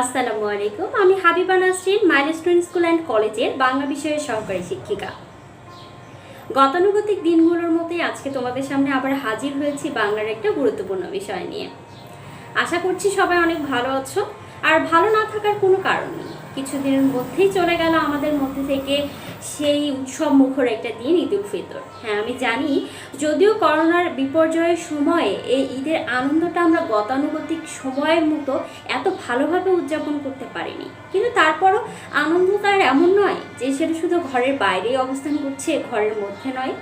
আসসালামু আলাইকুম। আমি Habiba Nasrin, milestone school and কলেজের বাংলা বিষয়ের সহকারী শিক্ষিকা। গতানুগতিক দিনগুলোর মতোই আজকে তোমাদের সামনে আবার হাজির হয়েছি বাংলার একটা গুরুত্বপূর্ণ বিষয় নিয়ে। আশা করছি সবাই অনেক ভালো আছো, আর ভালো না থাকার কোনো কারণ নেই। কিছুদিনের মধ্যেই চলে গেল আমাদের মধ্যে থেকে সেই উৎসব মুখর একটা দিন, ঈদ উল ফিতর। হ্যাঁ, আমি জানি যদিও করোনার বিপর্যয়ের সময়ে এই ঈদের আনন্দটা আমরা গতানুগতিক সময়ের মতো এত ভালোভাবে উদযাপন করতে পারিনি, কিন্তু তারপরও আনন্দ তার এমন নয় যে সেটা শুধু ঘরের বাইরেই অবস্থান করছে, ঘরের মধ্যে নয়।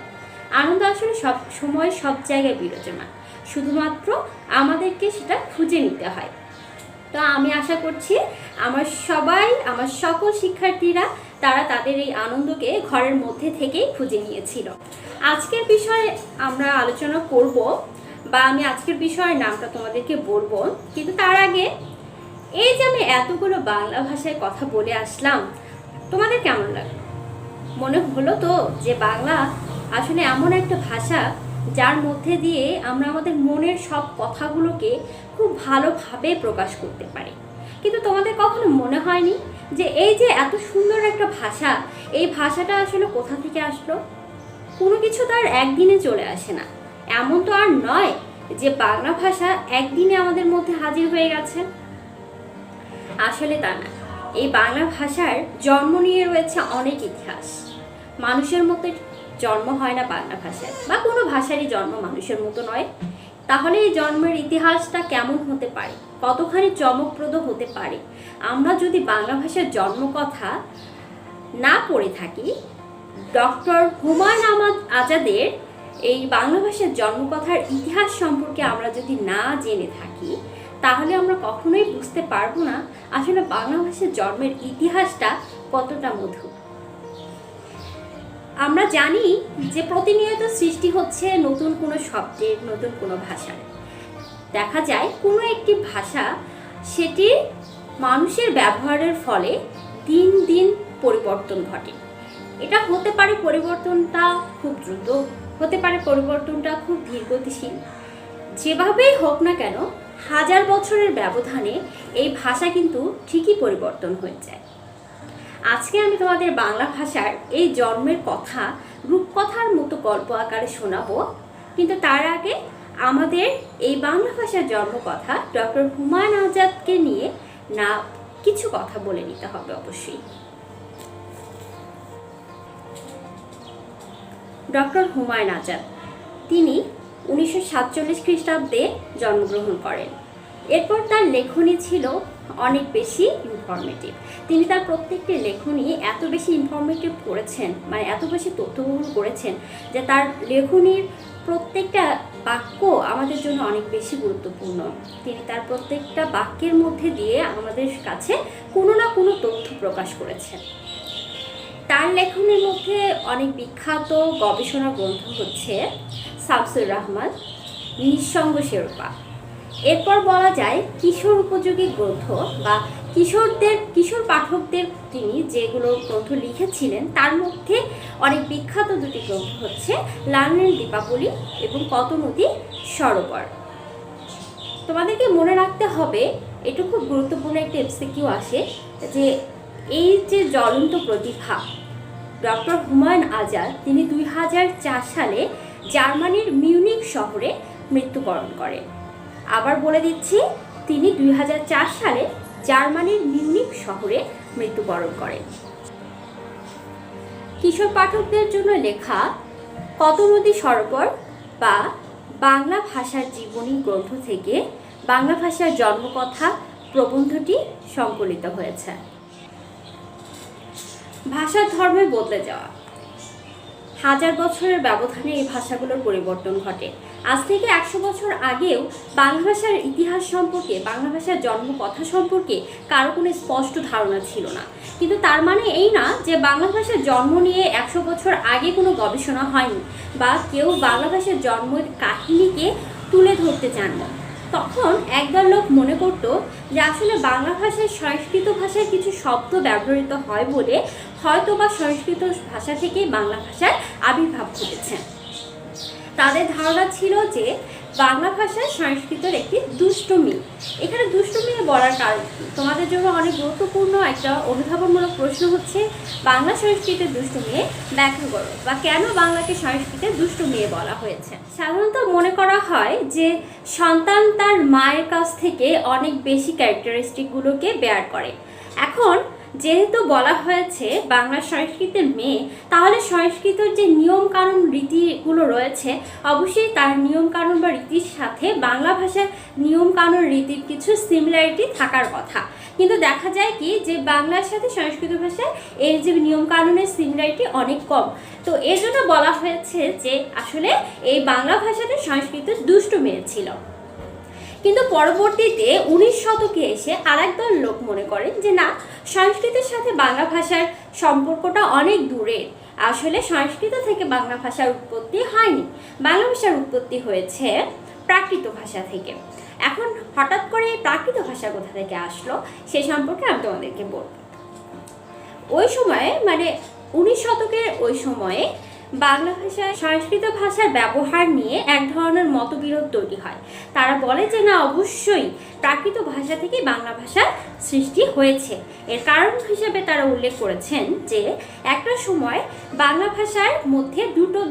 আনন্দ আসলে সব সময় সব জায়গায় বিরাজমান, শুধুমাত্র আমাদেরকে সেটা খুঁজে নিতে হয়। তো আমি আশা করছি আমার সকল শিক্ষার্থীরা তারা তাদের এই আনন্দকে ঘরের মধ্যে থেকেই খুঁজে নিয়েছিল। আজকের বিষয়ে আমরা আলোচনা করব, বা আমি আজকের বিষয়ের নামটা তোমাদেরকে বলবো, কিন্তু তার আগে এই যে আমি এতগুলো বাংলা ভাষায় কথা বলে আসলাম, তোমাদের কেমন লাগলো? মনে হলো তো যে বাংলা আসলে এমন একটা ভাষা যার মধ্যে দিয়ে আমরা আমাদের মনের সব কথাগুলোকে খুব ভালোভাবে প্রকাশ করতে পারি। কিন্তু তোমাদের কখনো মনে হয়নি যে এই যে এত সুন্দর একটা ভাষা, এই ভাষাটা আসলে কোথা থেকে আসলো? কোনো কিছু তার একদিনে চলে আসে না। এমন তো আর নয় যে বাংলা ভাষা একদিনে আমাদের মধ্যে হাজির হয়ে গেছে। আসলে তা না। এই বাংলা ভাষার জন্ম নিয়ে রয়েছে অনেক ইতিহাস। মানুষের মতো জন্ম হয় না বাংলা ভাষায়, বা কোনো ভাষারই জন্ম মানুষের মতো নয়। তাহলে এই জন্মের ইতিহাসটা কেমন হতে পারে, কতখানি চমকপ্রদ হতে পারে আমরা যদি বাংলা ভাষার জন্মকথা না পড়ে থাকি? ডক্টর হুমায়ুন আজাদের এই বাংলা ভাষার জন্মকথার ইতিহাস সম্পর্কে আমরা যদি না জেনে থাকি, তাহলে আমরা কখনোই বুঝতে পারবো না আসলে বাংলা ভাষার জন্মের ইতিহাসটা কতটা মধুর। আমরা জানি যে প্রতিনিয়ত সৃষ্টি হচ্ছে নতুন কোনো শব্দের, নতুন কোনো ভাষার। দেখা যায় কোনো একটি ভাষা সেটি মানুষের ব্যবহারের ফলে দিন দিন পরিবর্তন ঘটে। এটা হতে পারে পরিবর্তনটা খুব দ্রুত, হতে পারে পরিবর্তনটা খুব ধীরগতিশীল। যেভাবেই হোক না কেন, হাজার বছরের ব্যবধানে এই ভাষা কিন্তু ঠিকই পরিবর্তন হয়ে যায়। আজকে আমি তোমাদের বাংলা ভাষার এই জন্মের কথা রূপকথার মতো গল্প আকারে শোনাবো, কিন্তু তার আগে আমাদের এই বাংলা ভাষার জন্মকথা ডক্টর হুমায়ুন আজাদকে নিয়ে না কিছু কথা বলে নিতে হবে অবশ্যই। ডক্টর হুমায়ুন আজাদ তিনি 1947 খ্রিস্টাব্দে জন্মগ্রহণ করেন। এরপর তার লেখনী ছিল অনেক বেশি ইনফরমেটিভ। তিনি তার প্রত্যেকটি লেখনী এত বেশি ইনফরমেটিভ করেছেন, মানে এত বেশি তথ্যবহুল করেছেন, যে তার লেখনীর প্রত্যেকটা বাক্য আমাদের জন্য অনেক বেশি গুরুত্বপূর্ণ। তিনি তার প্রত্যেকটা বাক্যের মধ্যে দিয়ে আমাদের কাছে কোনো না কোনো তথ্য প্রকাশ করেছেন। তার লেখনের মধ্যে অনেক বিখ্যাত গবেষণা গ্রন্থ হচ্ছে শামসুর রাহমান, নিঃসঙ্গ শেরপা। এরপর বলা যায় কিশোর উপযোগী গ্রন্থ বা কিশোর পাঠকদের তিনি যেগুলো গ্রন্থ লিখেছিলেন, তার মধ্যে অনেক বিখ্যাত দুটি গ্রন্থ হচ্ছে লালনের দীপাবলি এবং কত নদী সরোবর। তোমাদেরকে মনে রাখতে হবে, এটা খুব গুরুত্বপূর্ণ একটা এমসিকিউ আসে, যে এই যে জ্বলন্ত প্রতিভা ডক্টর হুমায়ুন আজাদ, তিনি 2004 সালে জার্মানির মিউনিক শহরে মৃত্যুবরণ করেন। আবার বলে দিচ্ছি, তিনি 2004 সালে জার্মানির মিউনিক শহরে মৃত্যুবরণ করেন। কিশোর পাঠকদের জন্য লেখা কত নদী সরোবর বা বাংলা ভাষার জীবনী গ্রন্থ থেকে বাংলা ভাষার জন্মকথা প্রবন্ধটি সংকলিত হয়েছে। ভাষার ধর্মে বদলে যাওয়া। হাজার বছরের ব্যবধানে এই ভাষাগুলোর পরিবর্তন ঘটে। আজ থেকে 100 বছর আগেও বাংলা ভাষার ইতিহাস সম্পর্কে, বাংলা ভাষার জন্মকথা সম্পর্কে কারো কোনো স্পষ্ট ধারণা ছিল না। কিন্তু তার মানে এই না যে বাংলা ভাষার জন্ম নিয়ে 100 বছর আগে কোনো গবেষণা হয়নি, বা কেউ বাংলা ভাষার জন্মের কাহিনীকে তুলে ধরতে চান না। তখন একদল লোক মনে করত যে আসলে বাংলা ভাষায় সংস্কৃত ভাষায় কিছু শব্দ ব্যবহৃত হয় বলে হয়তো বা সংস্কৃত ভাষা থেকেই বাংলা ভাষার আবির্ভাব ঘটেছে। তাদের ধারণা ছিল যে বাংলা ভাষায় সংস্কৃতের একটি দুষ্টুমি। এখানে দুষ্টুমি বলার কারণ কি? তোমাদের জন্য অনেক গুরুত্বপূর্ণ একটা অনুধাবনমূলক প্রশ্ন হচ্ছে বাংলা সংস্কৃতের দুষ্টুমি ব্যাখ্যা করো, বা কেন বাংলাকে সংস্কৃতের দুষ্টুমি বলা হয়েছে। সাধারণত মনে করা হয় যে সন্তান তার মায়ের কাছ থেকে অনেক বেশি ক্যারেক্টারিস্টিকগুলোকে বেয়ার করে। এখন যেহেতু বলা হয়েছে বাংলা সংস্কৃতের মেয়ে, তাহলে সংস্কৃতের যে নিয়ম কানুন রীতিগুলো রয়েছে অবশ্যই তার নিয়ম কানুন বা রীতির সাথে বাংলা ভাষার নিয়ম কানুন রীতির কিছু সিমিলারিটি থাকার কথা। কিন্তু দেখা যায় কি যে বাংলার সাথে সংস্কৃত ভাষায় এর যে নিয়ম কানুনের সিমিলারিটি অনেক কম। তো এর জন্য বলা হয়েছে যে আসলে এই বাংলা ভাষাতে সংস্কৃতের দুষ্টু মেয়ে ছিল। কিন্তু পরবর্তীতে 19 শতকে এসে আরেক দল লোক মনে করেন যে না, সংস্কৃতের সাথে বাংলা ভাষার সম্পর্কটা অনেক দূরের। আসলে সংস্কৃত থেকে বাংলা ভাষার উৎপত্তি হয়নি, বাংলা ভাষার উৎপত্তি হয়েছে প্রাকৃত ভাষা থেকে। এখন হঠাৎ করে এই প্রাকৃত ভাষা কোথা থেকে আসলো সে সম্পর্কে আমি তোমাদেরকে বলব। ওই সময়ে মানে 19 শতকের ওই সময়ে বাংলা ভাষায় সংস্কৃত ভাষার ব্যবহার নিয়ে এক ধরনের মতবিরোধ তৈরি হয়। তারা বলে যে না, অবশ্যই প্রাকৃত ভাষা থেকে বাংলা ভাষার সৃষ্টি হয়েছে। এর কারণ হিসেবে তারা উল্লেখ করেছেন যে একটা সময় বাংলা ভাষার মধ্যে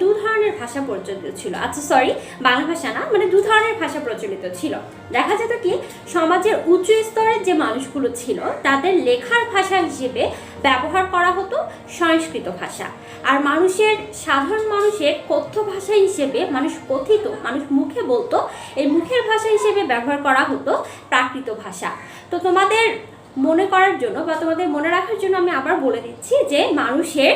দু ধরনের ভাষা প্রচলিত ছিল। আচ্ছা সরি, বাংলা ভাষা না, মানে দু ধরনের ভাষা প্রচলিত ছিল। দেখা যেত কি সমাজের উচ্চ স্তরের যে মানুষগুলো ছিল তাদের লেখার ভাষা হিসেবে ব্যবহার করা হতো সংস্কৃত ভাষা, আর সাধারণ মানুষের কথ্য ভাষা হিসেবে মানুষ মুখে বলতো, এই মুখের ভাষা হিসেবে ব্যবহার করা হতো প্রাকৃত ভাষা। তো তোমাদের মনে করার জন্য বা তোমাদের মনে রাখার জন্য আমি আবার বলে দিচ্ছি যে মানুষের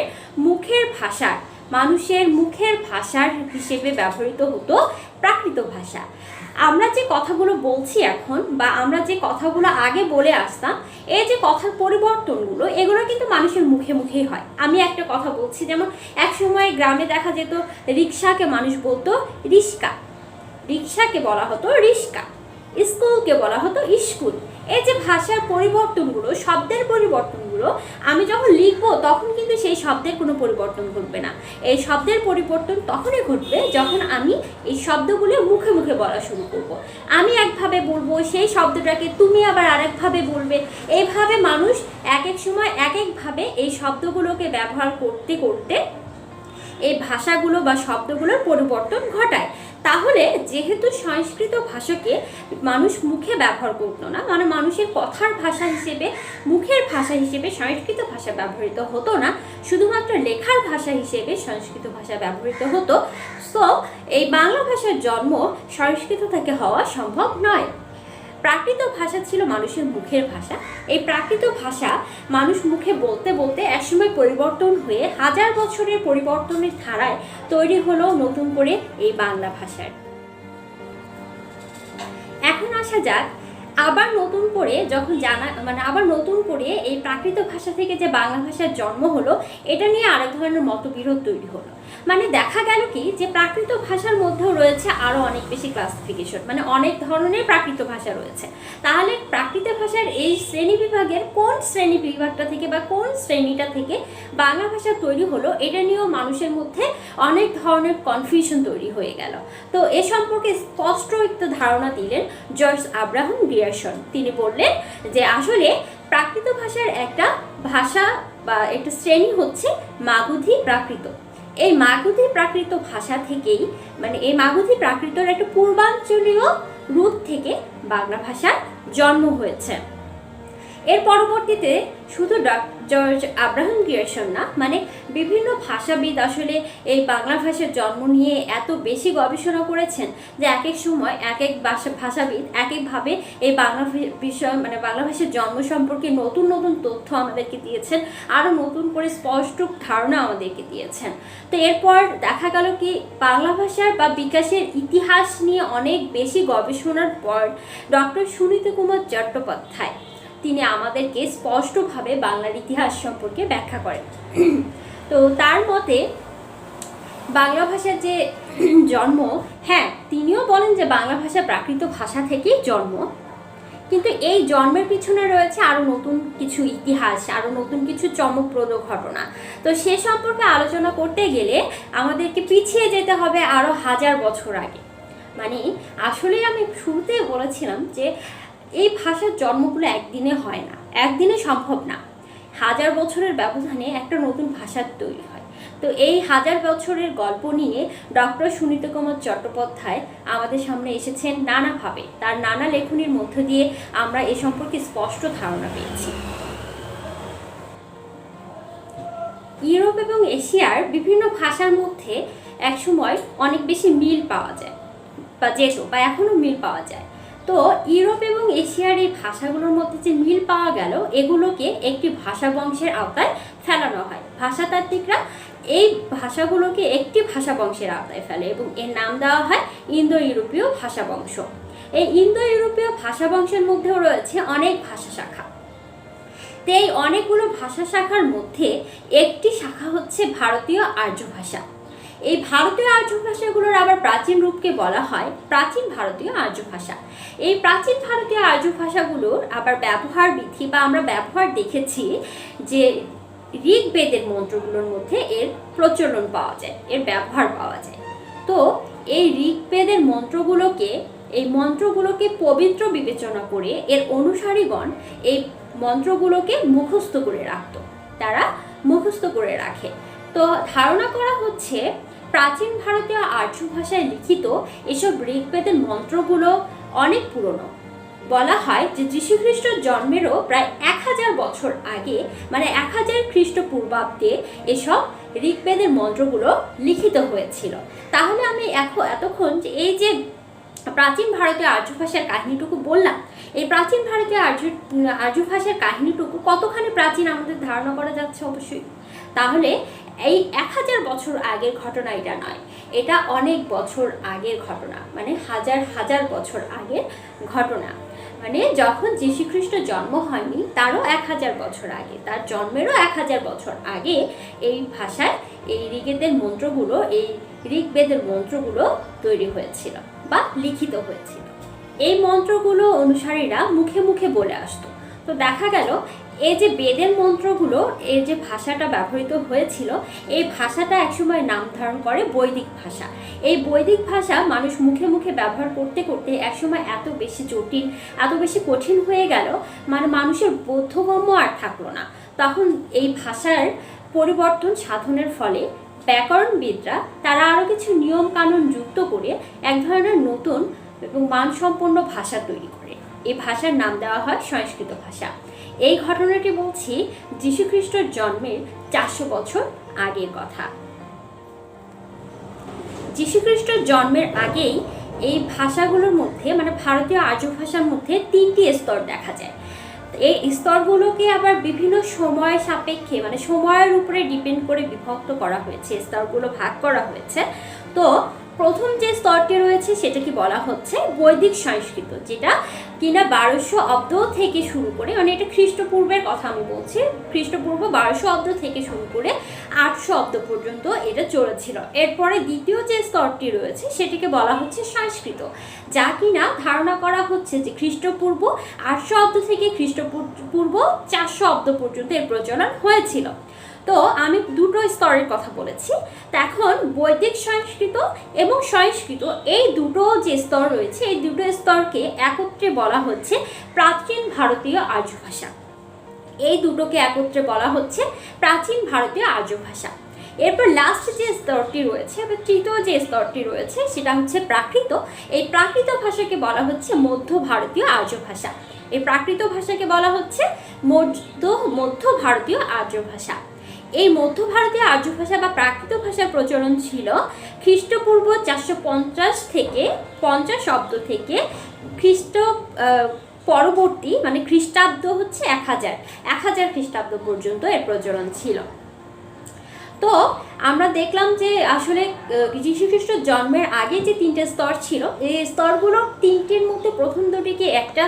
মুখের ভাষার হিসেবে ব্যবহৃত হতো প্রাকৃত ভাষা। আমরা যে কথাগুলো বলছি এখন, বা আমরা যে কথাগুলো আগে বলে আসতাম, এই যে কথার পরিবর্তনগুলো এগুলো কিন্তু মানুষের মুখে মুখেই হয়। আমি একটা কথা বলছি, যেমন এক সময় গ্রামে দেখা যেত রিক্সাকে মানুষ বলতো রিস্কা, রিক্সাকে বলা হতো রিস্কা, স্কুলকে বলা হতো স্কুল। এই যে ভাষার পরিবর্তনগুলো, শব্দের পরিবর্তনগুলো আমি যখন লিখবো তখন কিন্তু সেই শব্দের কোনো পরিবর্তন ঘটবে না। এই শব্দের পরিবর্তন তখনই ঘটবে যখন আমি এই শব্দগুলো মুখে মুখে বলা শুরু করব। আমি একভাবে বলবো, সেই শব্দটাকে তুমি আবার আরেকভাবে বলবে। এইভাবে মানুষ এক এক সময় এক একভাবে এই শব্দগুলোকে ব্যবহার করতে করতে এই ভাষাগুলো বা শব্দগুলোর পরিবর্তন ঘটায়। তাহলে যেহেতু সংস্কৃত ভাষাকে মানুষ মুখে ব্যবহার করতো না, মানে মানুষের কথার ভাষা হিসেবে, মুখের ভাষা হিসেবে সংস্কৃত ভাষা ব্যবহৃত হতো না, শুধুমাত্র লেখার ভাষা হিসেবে সংস্কৃত ভাষা ব্যবহৃত হতো। সো এই বাংলা ভাষার জন্ম সংস্কৃত থেকে হওয়া সম্ভব নয়। প্রাকৃত ভাষা ছিল মানুষের মুখের ভাষা। এই প্রাকৃত ভাষা মানুষ মুখে বলতে বলতে একসময় পরিবর্তন হয়ে হাজার বছরের পরিবর্তনের ধারায় তৈরি হলো নতুন করে এই বাংলা ভাষার। এখন আসা যাক আবার নতুন করে আবার নতুন করে এই প্রাকৃত ভাষা থেকে যে বাংলা ভাষার জন্ম হলো, এটা নিয়ে আরেক ধরনের মতবিরোধ তৈরি হলো। মানে দেখা গেল কি যে প্রাকৃত ভাষার মধ্যেও রয়েছে আরও অনেক বেশি ক্লাসিফিকেশন, মানে অনেক ধরনের প্রাকৃত ভাষা রয়েছে। তাহলে প্রাকৃত ভাষার এই শ্রেণী বিভাগের কোন শ্রেণী বিভাগটা থেকে বা কোন শ্রেণীটা থেকে বাংলা ভাষা তৈরি হলো, এটা নিয়েও মানুষের মধ্যে অনেক ধরনের কনফিউশন তৈরি হয়ে গেল। তো এ সম্পর্কে স্পষ্ট একটা ধারণা দিলেন জর্জ আব্রাহাম গ্রিয়ারসন। তিনি বললেন যে আসলে প্রাকৃত ভাষার একটা ভাষা বা একটা শ্রেণী হচ্ছে মাগধী প্রাকৃত। এই মাগধী প্রাকৃত ভাষা থেকেই, মানে এই মাগধী প্রাকৃতর একটা পূর্বাঞ্চলীয় রূপ থেকে বাংলা ভাষার জন্ম হয়েছে। এর পরবর্তীতে শুধু জর্জ আব্রাহাম গ্রিয়ারসন না, মানে বিভিন্ন ভাষাবিদ আসলে এই বাংলা ভাষার জন্ম নিয়ে এত বেশি গবেষণা করেছেন যে এক এক সময় এক এক ভাষাবিদ এক একভাবে এই বাংলা ভাষার জন্ম সম্পর্কে নতুন নতুন তথ্য আমাদেরকে দিয়েছেন, আরও নতুন করে স্পষ্ট ধারণা আমাদেরকে দিয়েছেন। তো এরপর দেখা গেল কি বাংলা ভাষার বা বিকাশের ইতিহাস নিয়ে অনেক বেশি গবেষণার পর ডক্টর সুনীতি কুমার চট্টোপাধ্যায় তিনি আমাদেরকে স্পষ্টভাবে বাংলার ইতিহাস সম্পর্কে ব্যাখ্যা করেন। তো তার মতে বাংলা ভাষার যে জন্ম, হ্যাঁ তিনিও বলেন যে বাংলা ভাষা প্রাকৃত ভাষা থেকেই জন্ম, কিন্তু এই জন্মের পিছনে রয়েছে আরও নতুন কিছু ইতিহাস, আরও নতুন কিছু চমকপ্রদ ঘটনা। তো সে সম্পর্কে আলোচনা করতে গেলে আমাদেরকে পিছিয়ে যেতে হবে আরও হাজার বছর আগে। মানে আসলে আমি শুরুতে বলেছিলাম যে এই ভাষার জন্মগুলো একদিনে হয় না, একদিনে সম্ভব না। হাজার বছরের ব্যবধানে একটা নতুন ভাষার তৈরি হয়। তো এই হাজার বছরের গল্প নিয়ে ডক্টর সুনীতিকুমার চট্টোপাধ্যায় আমাদের সামনে এসেছেন নানাভাবে। তার নানা লেখনীর মধ্য দিয়ে আমরা এ সম্পর্কে স্পষ্ট ধারণা পেয়েছি। ইউরোপ এবং এশিয়ার বিভিন্ন ভাষার মধ্যে একসময় অনেক বেশি মিল পাওয়া যায় বা যেত বা এখনও মিল পাওয়া যায়। তো ইউরোপ এবং এশিয়ার এই ভাষাগুলোর মধ্যে যে মিল পাওয়া গেল, এগুলোকে একটি ভাষা বংশের আওতায় ফেলানো হয়। ভাষাতাত্ত্বিকরা এই ভাষাগুলোকে একটি ভাষা বংশের আওতায় ফেলে এবং এর নাম দেওয়া হয় ইন্দো ইউরোপীয় ভাষা বংশ। এই ইন্দো ইউরোপীয় ভাষা বংশের মধ্যেও রয়েছে অনেক ভাষা শাখা। তো এই অনেকগুলো ভাষা শাখার মধ্যে একটি শাখা হচ্ছে ভারতীয় আর্য ভাষা। এই ভারতীয় আর্য ভাষাগুলোর আবার প্রাচীন রূপকে বলা হয় প্রাচীন ভারতীয় আর্য ভাষা। এই প্রাচীন ভারতীয় আর্য ভাষাগুলোর আবার ব্যবহার বিধি বা আমরা ব্যবহার দেখেছি যে ঋগ্বেদের মন্ত্রগুলোর মধ্যে এর প্রচলন পাওয়া যায়, এর ব্যবহার পাওয়া যায়। তো এই ঋগ্বেদের মন্ত্রগুলোকে পবিত্র বিবেচনা করে এর অনুসারীগণ এই মন্ত্রগুলোকে মুখস্থ করে রাখত, তারা মুখস্থ করে রাখে। তো ধারণা করা হচ্ছে প্রাচীন ভারতীয় আর্য ভাষায় লিখিত এসব ঋগ্বেদের মন্ত্রগুলো অনেক পুরনো। বলা হয় যে যীশুখ্রিস্টের জন্মেরও প্রায় 1000 বছর আগে, মানে 1000 খ্রিস্টপূর্বাব্দে এসব ঋগ্বেদের মন্ত্রগুলো লিখিত হয়েছিল। তাহলে আমি এতক্ষণ যে এই যে প্রাচীন ভারতীয় আর্য ভাষার কাহিনীটুকু বললাম, এই প্রাচীন ভারতীয় আর্য ভাষার কাহিনীটুকু কতখানি প্রাচীন আমাদের ধারণা করা যাচ্ছে অবশ্যই। তাহলে এই 1000 বছর আগের ঘটনা এটা নয়, এটা অনেক বছর আগের ঘটনা, মানে হাজার হাজার বছর আগের ঘটনা। মানে যখন যীশুখ্রিস্ট জন্ম হয়নি তারও 1000 বছর আগে, তার জন্মেরও 1000 বছর আগে এই ভাষায় এই ঋগ্বেদের মন্ত্রগুলো তৈরি হয়েছিল বা লিখিত হয়েছিল। এই মন্ত্রগুলো অনুসারীরা মুখে মুখে বলে আসতো। তো দেখা গেল এই যে বেদের মন্ত্রগুলো, এই যে ভাষাটা ব্যবহৃত হয়েছিল, এই ভাষাটা একসময় নাম ধারণ করে বৈদিক ভাষা। এই বৈদিক ভাষা মানুষ মুখে মুখে ব্যবহার করতে করতে একসময় এত বেশি জটিল, এত বেশি কঠিন হয়ে গেল, মানে মানুষের বোধগম্য আর থাকলো না। তখন এই ভাষার পরিবর্তন সাধনের ফলে ব্যাকরণবিদরা তারা আরও কিছু নিয়ম কানুন যুক্ত করে এক ধরনের নতুন এবং মানসম্পন্ন ভাষা তৈরি করে। এই ভাষার নাম দেওয়া হয় সংস্কৃত ভাষা। এই ঘটনাটি বলছি যীশুখ্রিস্টের জন্মের 400 বছর আগের কথা। যীশুখ্রিস্টের জন্মের আগেই এই ভাষাগুলোর মধ্যে, মানে ভারতীয় আর্য ভাষার মধ্যে 3টি স্তর দেখা যায়। এই স্তরগুলোকে আবার বিভিন্ন সময় সাপেক্ষে, মানে সময়ের উপরে ডিপেন্ড করে বিভক্ত করা হয়েছে, স্তরগুলো ভাগ করা হয়েছে। তো প্রথম যে স্তরটি রয়েছে সেটাকে বলা হচ্ছে বৈদিক সংস্কৃত, যেটা কিনা 1200 অব্দ থেকে শুরু করে, মানে এটা খ্রিস্টপূর্বের কথা আমি বলছি, খ্রিস্টপূর্ব 1200 অব্দ থেকে শুরু করে 800 অব্দ পর্যন্ত এটা চলেছিল। এরপরে দ্বিতীয় যে স্তরটি রয়েছে সেটিকে বলা হচ্ছে সংস্কৃত, যা কিনা ধারণা করা হচ্ছে যে খ্রিস্টপূর্ব 800 অব্দ থেকে খ্রিস্টপূর্ব 400 অব্দ পর্যন্ত এর প্রচলন হয়েছিল। তো আমি দুটো স্তরের কথা বলেছি। তো এখন বৈদিক সংস্কৃত এবং সংস্কৃত, এই দুটো যে স্তর রয়েছে, এই দুটো স্তরকে একত্রে বলা হচ্ছে প্রাচীন ভারতীয় আর্য ভাষা। এই দুটোকে একত্রে বলা হচ্ছে প্রাচীন ভারতীয় আর্য ভাষা। এরপর লাস্ট যে স্তরটি রয়েছে বা তৃতীয় যে স্তরটি রয়েছে সেটা হচ্ছে প্রাকৃত। এই প্রাকৃত ভাষাকে বলা হচ্ছে মধ্য ভারতীয় আর্য ভাষা। এই প্রাকৃত ভাষাকে বলা হচ্ছে মধ্য ভারতীয় আর্য ভাষা। এই মধ্য ভারতীয় আর্য ভাষা বা প্রাকৃত ভাষার প্রচলন ছিল খ্রিস্টপূর্ব 450 থেকে 50 অব্দ থেকে খ্রিস্ট পরবর্তী, মানে খ্রিস্টাব্দ হচ্ছে 1000 খ্রিস্টাব্দ পর্যন্ত এর প্রচলন ছিল। তো আমরা দেখলাম যে আসলে যীশুখ্রিস্টের জন্মের আগে যে 3টে স্তর ছিল, এই স্তরগুলো 3টির মধ্যে প্রথম দুটিকে একটা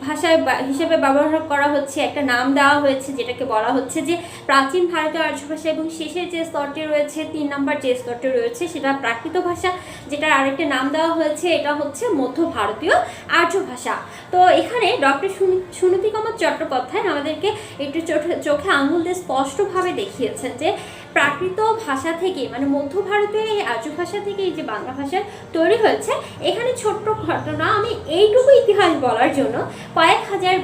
ভাষায় হিসেবে ব্যবহার করা হচ্ছে, একটা নাম দেওয়া হয়েছে যেটাকে বলা হচ্ছে যে প্রাচীন ভারতীয় আর্য ভাষা, এবং শেষের যে স্তরটি রয়েছে 3 নম্বর যে স্তরটি রয়েছে সেটা প্রাকৃত ভাষা, যেটার আরেকটা নাম দেওয়া হয়েছে এটা হচ্ছে মধ্য ভারতীয় আর্য ভাষা। তো এখানে ডক্টর সুনীতিকুমার চট্টোপাধ্যায় আমাদেরকে একটু চোখে আঙুল দিয়ে স্পষ্টভাবে দেখিয়েছেন যে প্রাকৃত ভাষা থেকে, মানে মধ্য ভারতীয় এই আর্য ভাষা থেকে এই যে বাংলা ভাষা তৈরি হয়েছে, এখানে ছোট্ট ঘটনা আমি এইটুকু ইতিহাস বলার জন্য কয়েক হাজার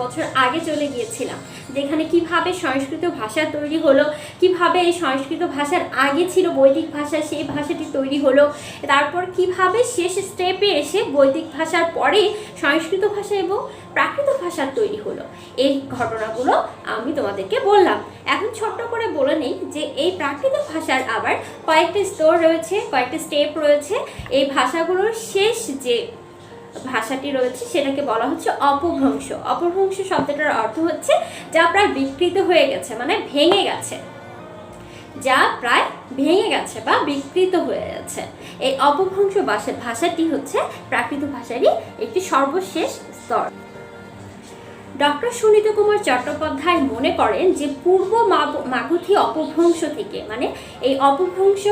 বছর আগে চলে গিয়েছিলাম, যেখানে কিভাবে সংস্কৃত ভাষা তৈরি হলো, কিভাবে এই সংস্কৃত ভাষার আগে ছিল বৈদিক ভাষা, সেই ভাষাটি তৈরি হলো, তারপর কিভাবে শেষ স্টেপে এসে বৈদিক ভাষার পরে সংস্কৃত ভাষা এবং প্রাকৃত ভাষার তৈরি হলো। এই ঘটনাগুলো আমি তোমাদেরকে বললাম। এখন ছোট্ট করে বলে নেই যে এই প্রাকৃত ভাষার আবার কয়েকটা স্তর রয়েছে, কয়েকটা স্টেপ রয়েছে। এই ভাষাগুলোর শেষ যে ভাষাটি রয়েছে সেটাকে বলা হচ্ছে অপভ্রংশ। অপভ্রংশ শব্দটার অর্থ হচ্ছে যা প্রায় বিকৃত হয়ে গেছে, মানে ভেঙে গেছে, যা প্রায় ভেঙে গেছে বা বিকৃত হয়ে গেছে। এই অপভ্রংশ ভাষাটি হচ্ছে প্রাকৃত ভাষারই একটি সর্বশেষ স্তর। ডক্টর সুনীত কুমার চট্টোপাধ্যায় মনে করেন যে পূর্ব মাগধী অপভ্রংশ থেকে, মানে এই অপভ্রংশ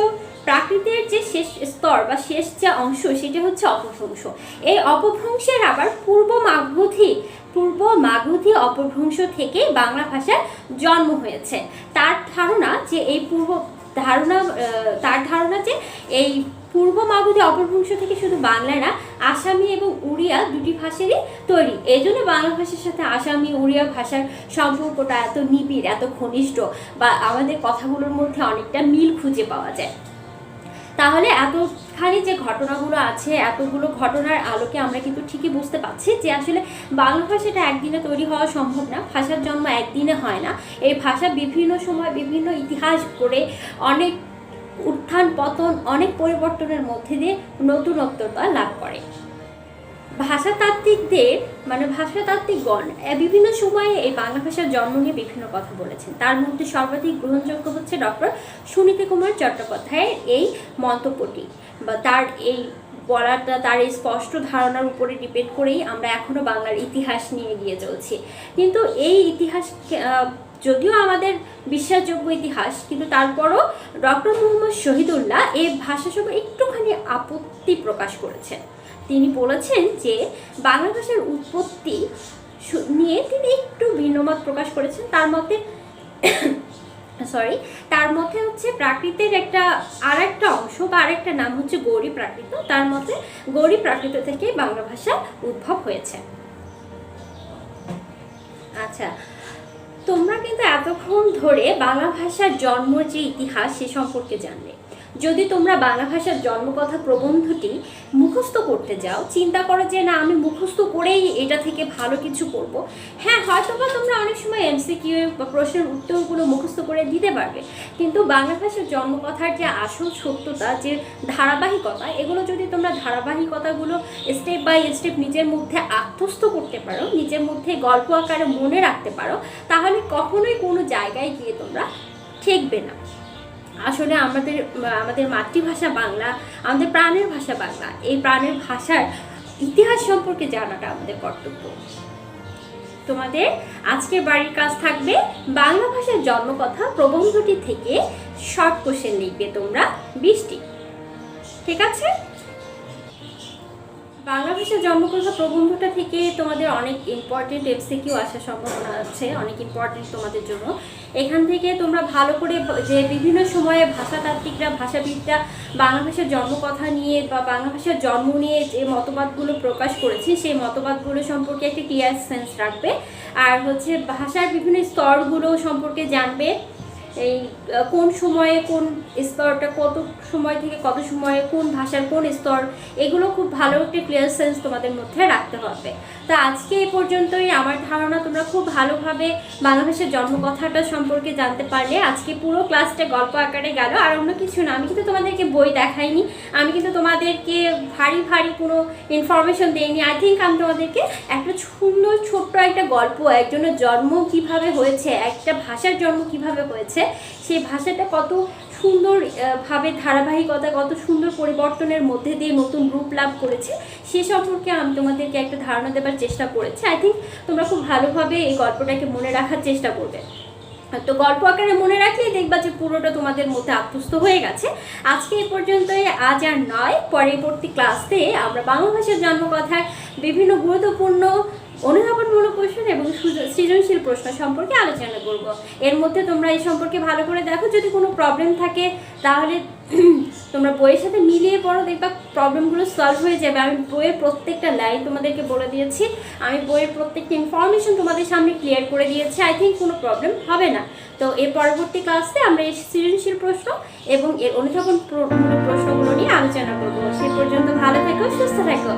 প্রাকৃতের যে শেষ স্তর বা শেষ যে অংশ সেটা হচ্ছে অপভ্রংশ। এই অপভ্রংশের আবার পূর্ব মাগধী অপভ্রংশ থেকে বাংলা ভাষার জন্ম হয়েছে। তার ধারণা যে এই পূর্ব মাগধী অপভ্রংশ থেকে শুধু বাংলা না, আসামি এবং উড়িয়া দুটি ভাষারই তৈরি। এই জন্য বাংলা ভাষার সাথে আসামি উড়িয়া ভাষার সম্পর্কটা এত নিবিড়, এত ঘনিষ্ঠ, বা আমাদের কথাগুলোর মধ্যে অনেকটা মিল খুঁজে পাওয়া যায়। তাহলে এতখানি যে ঘটনাগুলো আছে, এতগুলো ঘটনার আলোকে আমরা কিন্তু ঠিকই বুঝতে পারছি যে আসলে বাংলা ভাষাটা একদিনে তৈরি হওয়া সম্ভব না। ভাষার জন্ম একদিনে হয় না। এই ভাষা বিভিন্ন সময় বিভিন্ন ইতিহাস করে অনেক উত্থান পতন, অনেক পরিবর্তনের মধ্যে দিয়ে নতুনত্বতা লাভ করে। ভাষাতাত্ত্বিকগণ বিভিন্ন সময়ে এই বাংলা ভাষার জন্ম নিয়ে বিভিন্ন কথা বলেছেন। তার মধ্যে সর্বাধিক গ্রহণযোগ্য হচ্ছে ডক্টর সুনীত কুমার চট্টোপাধ্যায়ের এই মন্তব্যটি, বা তার এই বলাটা, তার এই স্পষ্ট ধারণার উপরে ডিপেন্ড করেই আমরা এখনও বাংলার ইতিহাস নিয়ে এগিয়ে চলছি। কিন্তু এই ইতিহাস যদিও আমাদের বিশ্বাসযোগ্য ইতিহাস, কিন্তু তারপরও ডক্টর মোহাম্মদ শহীদুল্লাহ এই ভাষা সম্পর্কে একটুখানি আপত্তি প্রকাশ করেছেন। তিনি বলেছেন যে বাংলা ভাষার উৎপত্তি নিয়ে তিনি একটু ভিন্নমত প্রকাশ করেছেন। তার মতে হচ্ছে প্রাকৃতের আরেকটা অংশ বা আরেকটা নাম হচ্ছে গৌরী প্রাকৃত। তার মতে গৌরী প্রাকৃত থেকে বাংলা ভাষার উদ্ভব হয়েছে। আচ্ছা, তোমরা কিন্তু এতক্ষণ ধরে বাংলা ভাষার জন্মের যে ইতিহাস সে সম্পর্কে জানলে। যদি তোমরা বাংলা ভাষার জন্মকথা প্রবন্ধটি মুখস্থ করতে যাও, চিন্তা করো যে না আমি মুখস্থ করেই এটা থেকে ভালো কিছু করব, হ্যাঁ হয়তো বা তোমরা অনেক সময় এমসিকিউ বা প্রশ্নের উত্তরগুলো মুখস্থ করে দিতে পারবে, কিন্তু বাংলা ভাষার জন্মকথার যে আসল সত্যতা, যে ধারাবাহিকতা, এগুলো যদি তোমরা ধারাবাহিকতাগুলো স্টেপ বাই স্টেপ নিজের মধ্যে আত্মস্থ করতে পারো, নিজের মধ্যে গল্প আকারে মনে রাখতে পারো, তাহলে কখনোই কোনো জায়গায় গিয়ে তোমরা ঠেকবে না। আসলে আমাদের মাতৃভাষা বাংলা, আমাদের প্রাণের ভাষা বাংলা। এই প্রাণের ভাষার ইতিহাস সম্পর্কে জানাটা আমাদের কর্তব্য। তোমাদের আজকের বাড়ির কাজ থাকবে বাংলা ভাষার জন্মকথা প্রবন্ধটি থেকে শর্ট কোশ্চেন লিখবে তোমরা 20টি। ঠিক আছে? বাংলা ভাষার জন্মকথা প্রবন্ধটা থেকে তোমাদের অনেক ইম্পর্টেন্ট এমসিকিউ আসার সম্ভাবনা আছে, অনেক ইম্পর্টেন্ট তোমাদের জন্য। এখান থেকে তোমরা ভালো করে যে বিভিন্ন সময়ে ভাষাতাত্ত্বিকরা, ভাষাবিদরা বাংলা ভাষার জন্মকথা নিয়ে বা বাংলা ভাষার জন্ম নিয়ে যে মতবাদগুলো প্রকাশ করেছে, সেই মতবাদগুলো সম্পর্কে একটা ক্লিয়ার সেন্স রাখবে। আর হচ্ছে ভাষার বিভিন্ন স্তরগুলো সম্পর্কে জানবে, এই কোন সময়ে কোন স্তরটা, কত সময় থেকে কত সময়ে কোন ভাষার কোন স্তর, এগুলো খুব ভালো একটা ক্লিয়ার সেন্স তোমাদের মধ্যে রাখতে হবে। তা আজকে এই পর্যন্তই। আমার ধারণা তোমরা খুব ভালোভাবে বাংলা ভাষার জন্মকথাটা সম্পর্কে জানতে পারলে। আজকে পুরো ক্লাসটা গল্প আকারে গেল, আর অন্য কিছু না। আমি কিন্তু তোমাদেরকে বই দেখাইনি, আমি কিন্তু তোমাদেরকে ভারী কোনো ইনফরমেশন দিইনি। আই থিঙ্ক আমি তোমাদেরকে একটা সুন্দর ছোট্ট একটা গল্প, একজনের জন্ম কিভাবে হয়েছে, একটা ভাষার জন্ম কিভাবে হয়েছে, সেই ভাষাটা কত সুন্দরভাবে ধারাবাহিকতা, কত সুন্দর পরিবর্তনের মধ্যে দিয়ে নতুন রূপ লাভ করেছে, সে সম্পর্কে আমি তোমাদেরকে একটা ধারণা দেওয়ার চেষ্টা করেছি। আই থিঙ্ক তোমরা খুব ভালোভাবে এই গল্পটাকে মনে রাখার চেষ্টা করবে। তো গল্প আকারে মনে রাখলেই দেখবা যে পুরোটা তোমাদের মধ্যে আত্মস্থ হয়ে গেছে। আজকে এই পর্যন্তই, আজ আর নয়। পরবর্তী ক্লাসে আমরা বাংলা ভাষার জন্মকথার বিভিন্ন গুরুত্বপূর্ণ অনুধাবনমূলক প্রশ্ন এবং সৃজনশীল প্রশ্ন সম্পর্কে আলোচনা করব। এর মধ্যে তোমরা এই সম্পর্কে ভালো করে দেখো, যদি কোনো প্রবলেম থাকে তাহলে তোমরা বইয়ের সাথে মিলিয়ে পড়ো, দেখবা প্রবলেমগুলো সলভ হয়ে যাবে। আমি বইয়ের প্রত্যেকটা লাইন তোমাদেরকে বলে দিয়েছি, আমি বইয়ের প্রত্যেকটা ইনফরমেশন তোমাদের সামনে ক্লিয়ার করে দিয়েছি। আই থিঙ্ক কোনো প্রবলেম হবে না। তো এর পরবর্তী ক্লাসে আমরা এই সৃজনশীল প্রশ্ন এবং এর অনুধাবনমূলক প্রশ্নগুলো নিয়ে আলোচনা করবো। সে পর্যন্ত ভালো থেকো, সুস্থ থেকো।